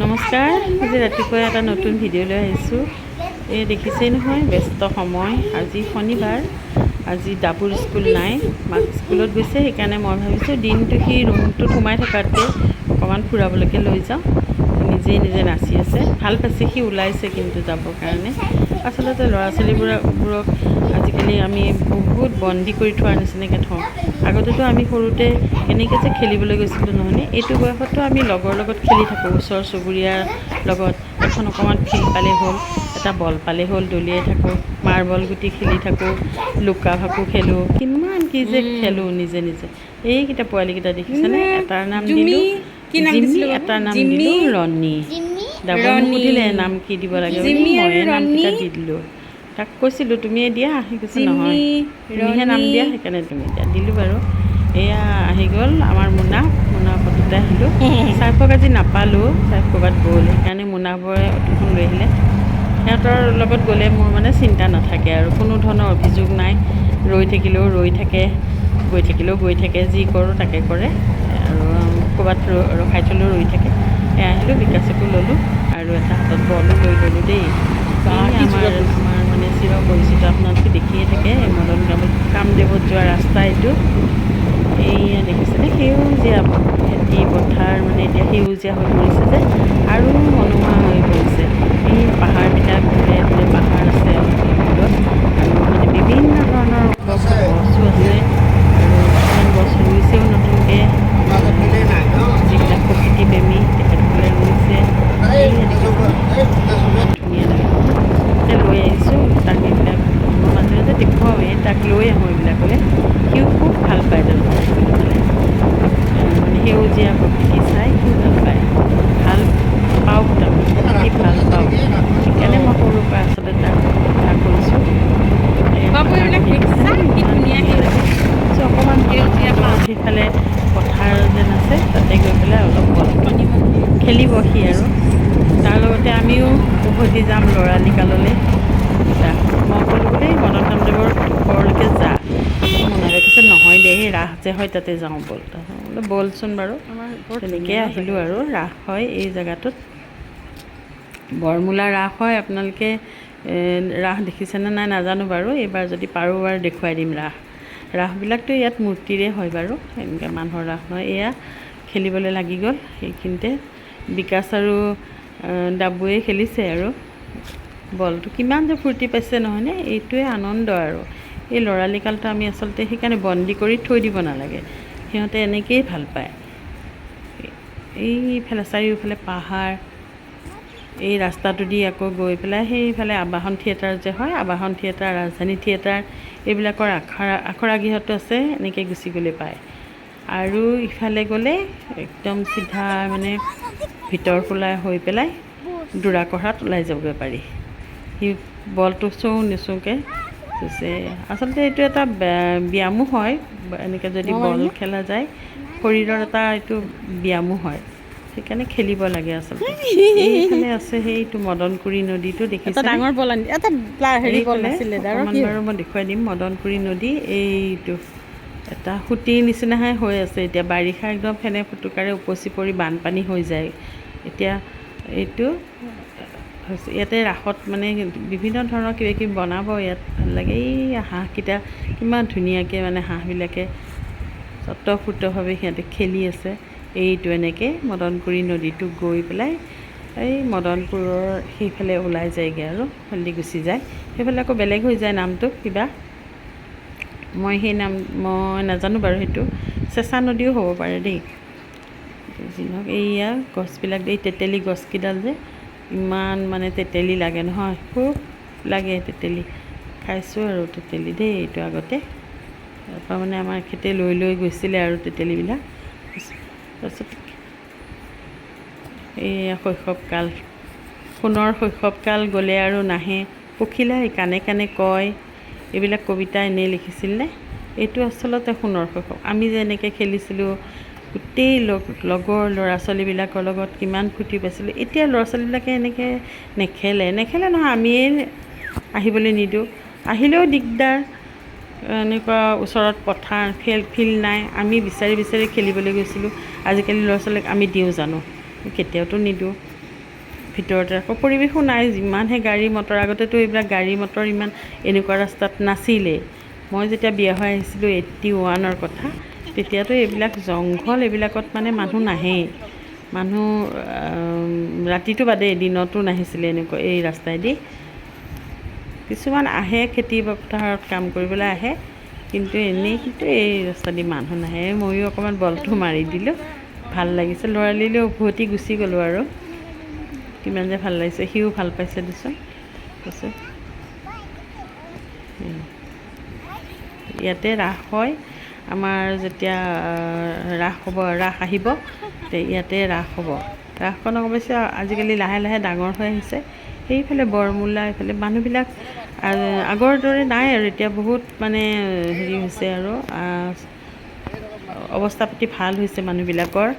নমস্কাৰ, আজি ৰাতিপুৱা এটা নতুন ভিডিঅ' লৈ আহিছোঁ। এই দেখিছেই নহয়, ব্যস্ত সময়। আজি শনিবাৰ, আজি ডাবুৰ স্কুল নাই, মাক স্কুলত গৈছে। সেইকাৰণে মই ভাবিছোঁ দিনটো সি ৰুমটোত সোমাই থকাতকৈ অকণমান ফুৰাবলৈকে লৈ যাওঁ। নিজে নাচি আছে, ভাল পাইছে সি, ওলাইছে কিন্তু যাবৰ কাৰণে। আচলতে ল'ৰা ছোৱালীবোৰক আজিকালি আমি বহুত বন্দী কৰি থোৱাৰ নিচিনাকৈ থওঁ। আগতেতো আমি সৰুতে কেনেকৈ যে খেলিবলৈ গৈছিলোঁ নহয়নে। এইটো বয়সতো আমি লগৰ লগত খেলি থাকোঁ, ওচৰ চুবুৰীয়াৰ লগত। এখন অকণমান ফিল্ড পালে হ'ল, এটা বল পালে হ'ল, দলিয়াই থাকোঁ, মাৰ্বল গুটি খেলি থাকোঁ, লুকা ভাকু খেলোঁ, কিমান কি যে খেলোঁ নিজে। এইকেইটা পোৱালীকেইটা দেখিছেনে? এটাৰ নাম দিলোঁ জিমি, এটাৰ নাম দিলোঁ ৰণী। ডাবুল সুধিলে নাম কি দিব লাগে বুলি, ময়ে নামকেইটা দি দিলোঁ। তাক কৈছিলোঁ তুমিয়ে দিয়া, সি কৈছে নহয় তুমিহে নাম দিয়া, সেইকাৰণে তুমি দিয়া। দিলোঁ বাৰু। এয়া আহি গ'ল আমাৰ মোনা ফটোতে আহিলোঁ। চাইফক আজি নাপালোঁ, চাইফ ক'ৰবাত গ'ল, সেইকাৰণে মোনাবোৰে অটোখন লৈ আহিলে। সিহঁতৰ লগত গ'লে মোৰ মানে চিন্তা নাথাকে আৰু, কোনো ধৰণৰ অভিযোগ নাই। ৰৈ থাকিলেও ৰৈ থাকে, গৈ থাকিলেও গৈ থাকে, যি কৰোঁ তাকে কৰে আৰু ক'ৰবাত ৰখাই থ'লেও ৰৈ থাকে। এয়া আহিলোঁ, বিকাশকো ল'লোঁ আৰু এটা হাতত বলো লৈ ল'লোঁ দেই। আমাৰ মানে চিৰ পৰিচিত, আপোনালোকে দেখিয়ে থাকে, মদন কামদেৱত যোৱা ৰাস্তা এইটো। এইয়া দেখিছেনে, সেউজীয়া খেতি পথাৰ, মানে এতিয়া সেউজীয়া হৈ পৰিছে যে আৰু মনোমোহা হৈ পৰিছে। এই পাহাৰবিলাক দূৰে দূৰে পাহাৰ আছে অলপ দূৰত, আৰু মানে বিভিন্ন ধৰণৰ গছো আছে, আৰু কিছুমান গছ ৰুইছেও নতুনকৈ, যিবিলাক প্ৰকৃতিপ্ৰেমী তেখেতসকলে ৰুইছে। এইয়া দেখিছেনে, ইমান ধুনীয়া লাগে নহয়। এতিয়া লৈ আহিছোঁ তাক, এইবিলাক মই মাজে মাজে দেখুৱাওঁৱেই, তাক লৈ আহোঁ এইবিলাকলৈ। সিও খুব ভাল পায় তাৰমানে মানে সেউজীয়া প্ৰকৃতি চাই খুব ভাল পায়। ভাল পাওক তাৰমানে, সি ভাল পাওক। সেইকাৰণে মই সৰুৰ পৰা আচলতে তাক অভ্যাস কৰিছোঁ। অকণমান সেইফালে পথাৰ যেন আছে, তাতে গৈ পেলাই অলপ খেলিব সি আৰু। তাৰ লগতে আমিও উভতি যাম ল'ৰালি কাললৈ। মই ক'লোঁ বোলে মদন কামদেৱৰ ঘৰলৈকে যা। মনালে কৈছে নহয় দে, সেই ৰাস যে হয় তাতে যাওঁ ব'ল। বোলে ব'লচোন বাৰু। তেনেকৈ আহিলোঁ আৰু। ৰাস হয় এই জেগাটোত, বৰমূলা ৰাস হয়। আপোনালোকে ৰাস দেখিছেনে নাই নাজানো বাৰু, এইবাৰ যদি পাৰোঁ বাৰু দেখুৱাই দিম ৰাসবিলাকতো ইয়াত মূৰ্তিৰে হয় বাৰু, এনেকৈ মানুহৰ ৰাস নহয়। এয়া খেলিবলৈ লাগি গ'ল সেইখিনিতে, বিকাশ আৰু ডাবুৱে খেলিছে আৰু বলটো। কিমান যে ফূৰ্তি পাইছে নহয়নে, এইটোৱে আনন্দ আৰু। এই ল'ৰালি কালটো আমি আচলতে সেইকাৰণে বন্দী কৰি থৈ দিব নালাগে, সিহঁতে এনেকৈয়ে ভাল পায়। এইফালে চাৰিওফালে পাহাৰ, এই ৰাস্তাটো দি আকৌ গৈ পেলাই সেইফালে আৱাহন থিয়েটাৰ যে হয়, আৱাহন থিয়েটাৰ, ৰাজধানী থিয়েটাৰ, এইবিলাকৰ আখৰা গৃহটো আছে। এনেকৈ গুচি গ'লে পায়। আৰু ইফালে গ'লে একদম চিধা মানে ভিতৰখোলা হৈ পেলাই দোৰাকঢ়াত ওলাই যাবগৈ পাৰি। সি বলটো চোওঁ নোচোওঁকৈ কৈছে। আচলতে এইটো এটা ব্যায়ামো হয়, এনেকৈ যদি বল খেলা যায় শৰীৰৰ এটা এইটো ব্যায়ামো হয়, সেইকাৰণে খেলিব লাগে আচলতে। এইফালে আছে সেইটো মদনকুৰি নদীটো দেখিছে, ডাঙৰ বল এটা এইফালে অকণমান বাৰু মই দেখুৱাই দিম। মদনকুৰি নদী এইটো এটা সুঁতিৰ নিচিনাহে হৈ আছে এতিয়া। বাৰিষা একদম ফেনে ফুটুকাৰে উপচি পৰি বানপানী হৈ যায় এতিয়া। এইটো ইয়াতে ৰাসত মানে বিভিন্ন ধৰণৰ কিবাকিবি বনাব, ইয়াত ভাল লাগে। এই হাঁহকেইটা কিমান ধুনীয়াকৈ মানে হাঁহবিলাকে স্বতঃস্ফূৰ্তভাৱে সিহঁতে খেলি আছে। এইটো এনেকৈ মদনকুৰি নদীটো গৈ পেলাই এই মদনপুৰৰ সেইফালে ওলাই যায়গৈ আৰু সেইফালেদি গুচি যায়। সেইফালে আকৌ বেলেগ হৈ যায় নামটো কিবা, মই নাজানো বাৰু। সেইটো চেঁচা নদীও হ'ব পাৰে দেই, যি নহওক। এইয়া গছবিলাক, এই তেতেলী গছকেইডাল যে ইমান মানে তেতেলী লাগে নহয়, খুব লাগে তেতেলী। খাইছোঁ আৰু তেতেলী দেই, এইটো আগতে তাৰপৰা মানে আমাৰ এখেতে লৈ গৈছিলে আৰু তেতেলীবিলাক। তাৰপিছত এইয়া শৈশৱকাল, সোণৰ শৈশৱকাল গ'লে আৰু নাহে, পখিলাই কাণে কাণে কয়, এইবিলাক কবিতা এনেই লিখিছিলনে। এইটো আচলতে সোণৰ শৈশৱ। আমি যে এনেকৈ খেলিছিলোঁ গোটেই লগৰ ল'ৰা ছোৱালীবিলাকৰ লগত, কিমান ফূৰ্তি পাইছিলোঁ। এতিয়া ল'ৰা ছোৱালীবিলাকে এনেকৈ নেখেলে নহয়, আমিয়ে আহিবলৈ নিদিওঁ, আহিলেও দিগদাৰ। এনেকুৱা ওচৰত পথাৰ ফিল্ড নাই, আমি বিচাৰি খেলিবলৈ গৈছিলোঁ। আজিকালি ল'ৰা ছোৱালীক আমি দিওঁ জানো? কেতিয়াওতো নিদিওঁ। ভিতৰতে আকৌ পৰিৱেশো নাই, যিমানহে গাড়ী মটৰ। আগতেতো এইবিলাক গাড়ী মটৰ ইমান এনেকুৱা ৰাস্তাত নাছিলেই। মই যেতিয়া বিয়া হৈ আহিছিলোঁ 81ৰ কথা, তেতিয়াতো এইবিলাক জংঘল, এইবিলাকত মানে মানুহ নাহেই। মানুহ ৰাতিটো বাদে দিনতো নাহিছিলে এনেকুৱা এই ৰাস্তাইদি। কিছুমান আহে খেতি পথাৰত কাম কৰিবলৈ আহে, কিন্তু এনেই কিন্তু এই ৰাস্তাদি মানুহ নাহে। ময়ো অকণমান বলটো মাৰি দিলোঁ, ভাল লাগিছে। ল'ৰালিলৈ উভতি গুচি গ'লোঁ আৰু কিমান যে ভাল লাগিছে। সিও ভাল পাইছে দেচোন। কৈছে ইয়াতে ৰাস হয় আমাৰ, যেতিয়া ৰাস আহিব ইয়াতে ৰাস হ'ব। ৰাসখন অৱশ্যে আজিকালি লাহে লাহে ডাঙৰ হৈ আহিছে। সেইফালে বৰমূলা, এইফালে মানুহবিলাক আগৰ দৰে নাই আৰু এতিয়া বহুত মানে হেৰি হৈছে আৰু অৱস্থা পাতি ভাল হৈছে মানুহবিলাকৰ।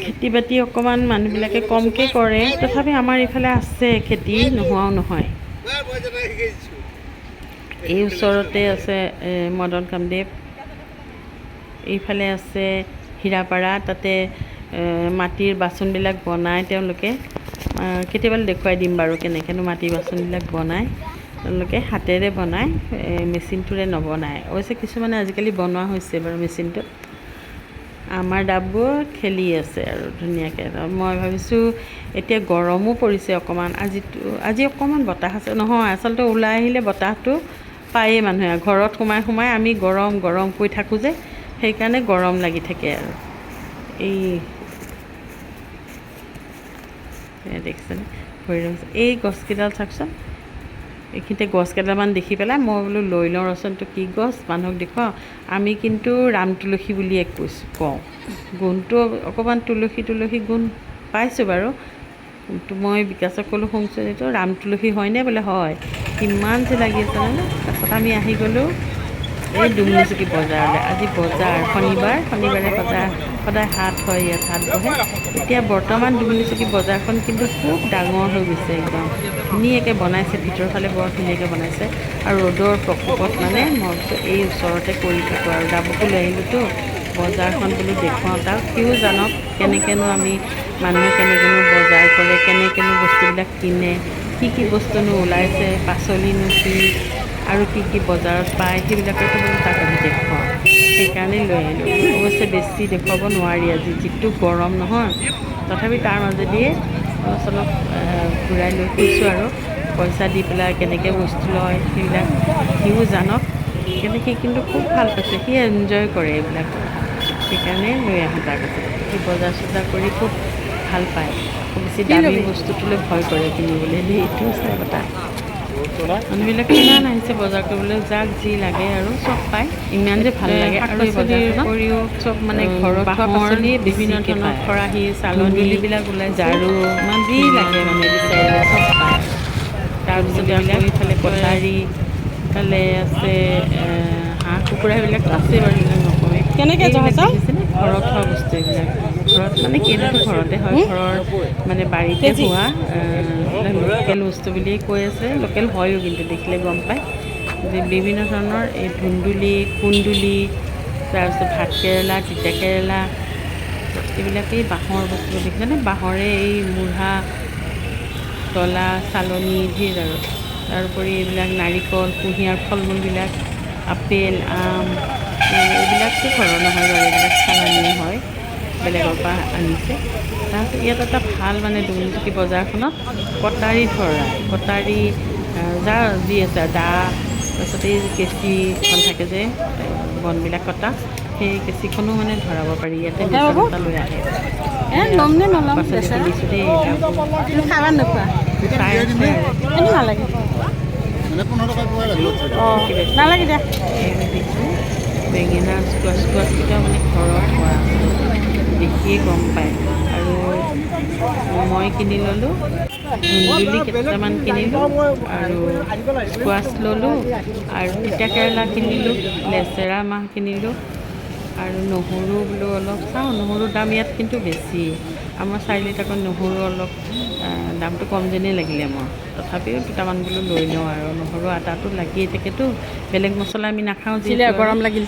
খেতি বাতি অকণমান মানুহবিলাকে কমকৈ কৰে, তথাপি আমাৰ এইফালে আছে খেতি, নোহোৱাও নহয়। এই ওচৰতে আছে মদন কামদেৱ, এইফালে আছে হীৰাপাৰা। তাতে মাটিৰ বাচনবিলাক বনায় তেওঁলোকে। কেতিয়াবা দেখুৱাই দিম বাৰু কেনেকৈনো মাটিৰ বাচনবিলাক বনায়। তেওঁলোকে হাতেৰে বনায়, মেচিনটোৰে নবনায়। অৱশ্যে কিছুমানে আজিকালি বনোৱা হৈছে বাৰু মেচিনটোত। আমাৰ ডাববোৰ খেলি আছে আৰু ধুনীয়াকৈ। মই ভাবিছোঁ এতিয়া গৰমো পৰিছে অকণমান, আজি অকণমান বতাহ আছে। নহয়, আচলতে ওলাই আহিলে বতাহটো পায়েই মানুহে। ঘৰত সোমাই সোমাই আমি গৰম গৰম কৈ থাকোঁ যে, সেইকাৰণে গৰম লাগি থাকে আৰু। এই দেখিছেনে ভৈৰৱ, এই গছকেইডাল চাওকচোন। এইখিনিতে গছ কেইডালমান দেখি পেলাই মই বোলো লৈ লওঁ ৰচোনটো কি গছ, মানুহক দেখুৱাওঁ। আমি কিন্তু ৰাম তুলসী বুলিয়ে কওঁ। গুণটো অকণমান তুলসী গুণ পাইছোঁ বাৰু। কিন্তু মই বিকাশক ক'লোঁ, শুনচোন এইটো ৰাম তুলসী হয়নে? বোলে হয়। কিমান যে লাগি আছে জানো। তাৰপাছত আমি আহি গ'লোঁ এই ডুমনিচুকী বজাৰলৈ। আজি বজাৰ, শনিবাৰে বজাৰ, সদায় হাট হয় ইয়াত, হাট বহে। এতিয়া বৰ্তমান ডুমনিচুকী বজাৰখন কিন্তু খুব ডাঙৰ হৈ গৈছে, একদম ধুনীয়াকৈ বনাইছে। ভিতৰৰ ফালে বৰ ধুনীয়াকৈ বনাইছে। আৰু ৰ'দৰ প্ৰকোপত মানে মই এই ওচৰতে কৰি থাকোঁ আৰু। ডাবুকো লৈ আহিলোঁতো, বজাৰখন বোলো দেখুৱাওঁ তাক, সিও জানক কেনেকৈনো আমি মানুহে কেনেকৈনো বজাৰ কৰে, কেনেকৈনো বস্তুবিলাক কিনে, কি বস্তুনো ওলাইছে, পাচলিনো কি আৰু কি বজাৰত পায়, সেইবিলাকতো বোলো তাক আমি দেখুৱাওঁ। সেইকাৰণেই লৈ আহিলোঁ। অৱশ্যে বেছি দেখুৱাব নোৱাৰি আজি, যিটো গৰম নহয়। তথাপি তাৰ মাজেদিয়ে অলপ চলপ ঘূৰাই লৈ ফুৰিছোঁ আৰু। পইচা দি পেলাই কেনেকৈ বস্তু লয় সেইবিলাক সিও জানক। কিন্তু সি কিন্তু খুব ভাল পাইছে, সি এনজয় কৰে এইবিলাক। সেইকাৰণে লৈ আহোঁ তাক। সি বজাৰ চজাৰ কৰি খুব ভাল পায়। খুব বেছি দামী বস্তুটোলৈ ভয় কৰে কিনিবলৈ। এইটো চাই কথা। মানুহবিলাক কিমান আহিছে বজাৰ কৰিবলৈ, যাক যি লাগে আৰু চব পায়। ইমান যে ভাল লাগে। আৰু এই বজাৰখনৰ উপৰিও চব মানে ঘৰত খোৱা পাচলি, বিভিন্ন ধৰণৰ খৰাহী, চালনীবিলাক ওলাইছে, ঝাৰু, ইমান যি লাগে মানে বিচাৰিলে চব পায়। তাৰপিছতে আকৌ ইফালে কটাৰী, ইফালে আছে হাঁহ কুকুৰা, সেইবিলাকতো আছেই বাৰু, সেইবিলাক নকওঁৱেই। কেনেকৈ দেখিছেনে ঘৰত হোৱা বস্তু এইবিলাক। ঘৰত মানে কি, এইটোতো ঘৰতে হয়, ঘৰৰ মানে বাৰীতে হোৱা লোকেল বস্তু বুলিয়ে কৈ আছে। লোকেল হয়ো, কিন্তু দেখিলে গম পায় যে বিভিন্ন ধৰণৰ এই ধুন্দুলি, কুন্দুলি, তাৰপিছত ভাতকেৰেলা, তিতাকেৰেলা, এইবিলাকেই বাঁহৰ বস্তু দেখিছেনে। বাঁহৰে এই মূঢ়া, ডলা, চালনী, ধেৰ আৰু। তাৰোপৰি এইবিলাক নাৰিকল, কুঁহিয়াৰ ফল মূলবিলাক, আপেল, আম, এইবিলাকতো ঘৰৰ নহয় বাৰু, এইবিলাক চালানিয়ে হয়, বেলেগৰ পৰা আনিছে। তাৰপিছত ইয়াত এটা ভাল মানে ডুমনিচুকী বজাৰখনত কটাৰী যাৰ যি আছে, দা, তাৰপিছত এই কেঁচিখন থাকে যে বনবিলাক কটা, সেই কেঁচিখনো মানে ধৰাব পাৰি। ইয়াতে বেচা এটা লৈ আহে। পাচলি কিনিছোঁ দেই, খাই আছে নালাগে দিয়া। বেঙেনা, স্কোৱাচকেইটাও মানে ঘৰত হোৱা দেখিয়ে গম পায়। আৰু মই কিনি ল'লোঁ ধুন্দুলি কেইটামান কিনিলোঁ, আৰু স্কোৱাচ ল'লোঁ, আৰু তিতাকেৰেলা কিনিলোঁ, লেচেৰা মাহ কিনিলোঁ, আৰু নহৰু বোলো অলপ চাওঁ। নহৰুৰ দাম ইয়াত কিন্তু বেছি। আমাৰ চাৰিআলিত আকৌ নহৰু অলপ দামটো কম যেনেই লাগিলে মোৰ। তথাপিও দুটামান বোলো লৈ লওঁ আৰু। নহৰু আদাটো লাগিয়ে থাকেতো, বেলেগ মছলা আমি নাখাওঁ। যিহেতু গৰম লাগিল,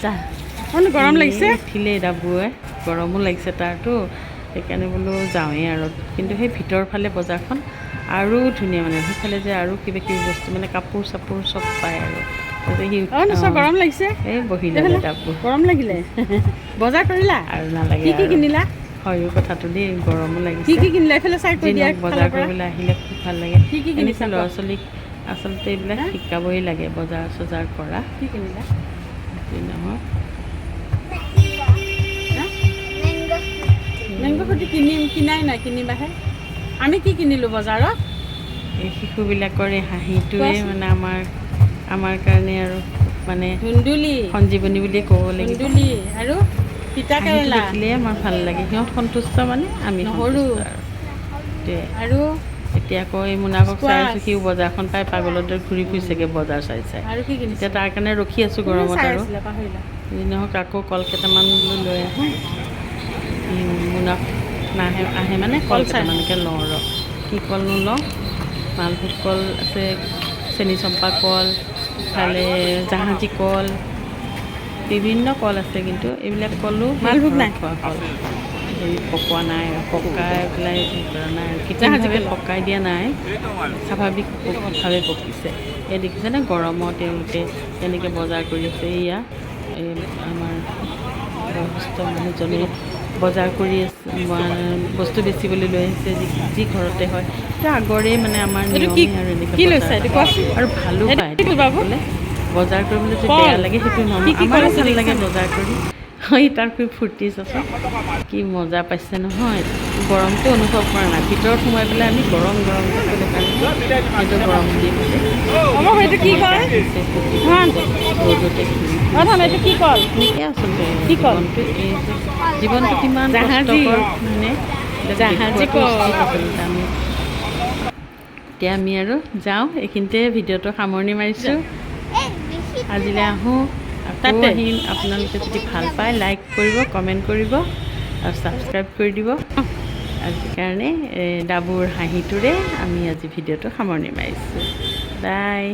গৰম লাগিছে, উঠিলেই ডাবুৱে, গৰমো লাগিছে তাৰতো। সেইকাৰণে বোলো যাওঁৱেই আৰু কিন্তু সেই ভিতৰৰ ফালে বজাৰখন আৰু ধুনীয়া মানে সেইফালে যে আৰু কিবা কিবি বস্তু মানে কাপোৰ চাপোৰ চব পায় আৰু গৰম লাগিছে এই বহিলে ডাববোৰ গৰম লাগিলে বজাৰ কৰিলা আৰু নালাগে কি কি কিনিলা হয়ো কথাটো দেই গৰমো কি লাগিছে কি কিনিলা এইফালে চাই কৈ দিয়া বজাৰ কৰিবলৈ আহিলে খুব ভাল লাগে কি কি কিনিছা ল'ৰা ছোৱালীক আচলতে এইবিলাক শিকাবই লাগে বজাৰ চজাৰ কৰা কি কিনিলা নহয় মেংগ' ফ্ৰুটি কিনাই নাই কিনিবাহে আমি কি কিনিলোঁ বজাৰত এই শিশুবিলাকৰ এই হাঁহিটোৱে মানে আমাৰ কাৰণে আৰু মানে ধুন্দুলি সঞ্জীৱনী বুলিয়ে ক'ব লাগিব ধুন্দুলি আৰু তিতা কেৰেলা দেখিলে আমাৰ ভাল লাগে সিহঁত সন্তুষ্ট মানে আমি নহৰু আৰু এতিয়া আকৌ এই মোনাকক চাই আছোঁ সিও বজাৰখন পাই পাগলৰ দৰে ঘূৰি ফুৰিছেগৈ বজাৰ চাই চাই আৰু কি কিনিছে এতিয়া তাৰ কাৰণে ৰখি আছোঁ গৰমত আৰু পাহৰিলা যি নহওক আকৌ কল কেইটামান লৈ আহোঁ মোনাক আহে মানে কল কেইটামানকৈ লওঁ ৰ কি কলনো লওঁ মালভোগ কল আছে চেনি চম্পা কল ইফালে জাহাজী কল বিভিন্ন কল আছে কিন্তু এইবিলাক কলো মালভোগ নাই খোৱা কল হেৰি পকোৱা নাই পকাই পেলাই কৰা নাই কৃত্ৰিমভাৱে পকাই দিয়া নাই স্বাভাৱিকভাৱে পকিছে এই দেখিছেনে গৰমত তেওঁলোকে কেনেকৈ বজাৰ কৰি আছে এয়া এই আমাৰ বয়সস্থ মানুহজনে বজাৰ কৰি আছে বস্তু বেচিবলৈ লৈ আহিছে যি ঘৰতে হয় সেইটো আগৰে মানে আমাৰ নিয়মে আৰু এনেকৈ আৰু ভালো পায় বোলে বজাৰ কৰিবলৈ যে বেয়া লাগে সেইটো নহয় আমাৰ ভাল লাগে বজাৰ কৰি তাৰ খুব ফূৰ্তি চাচোন কি মজা পাইছে নহয় গৰমটো অনুভৱ কৰা নাই ভিতৰত সোমাই পেলাই আমি গৰম ক'লে কাৰণে সেইটো গৰম বুলি ক'লে ৰ'দতে কি কল এনেকৈ আচলতে জীৱনটো কিমান কষ্টকৰ মানে এতিয়া আমি আৰু যাওঁ এইখিনিতে ভিডিঅ'টো সামৰণি মাৰিছোঁ আজিলৈ আহোঁ আকৌ আহিম আপোনালোকে যদি ভাল পায় লাইক কৰিব কমেণ্ট কৰিব আৰু ছাবস্ক্ৰাইব কৰি দিব আজি কাৰণে ডাবুৰ হাঁহিটোৰে আমি আজি ভিডিঅ'টো সামৰণি মাৰিছোঁ বাই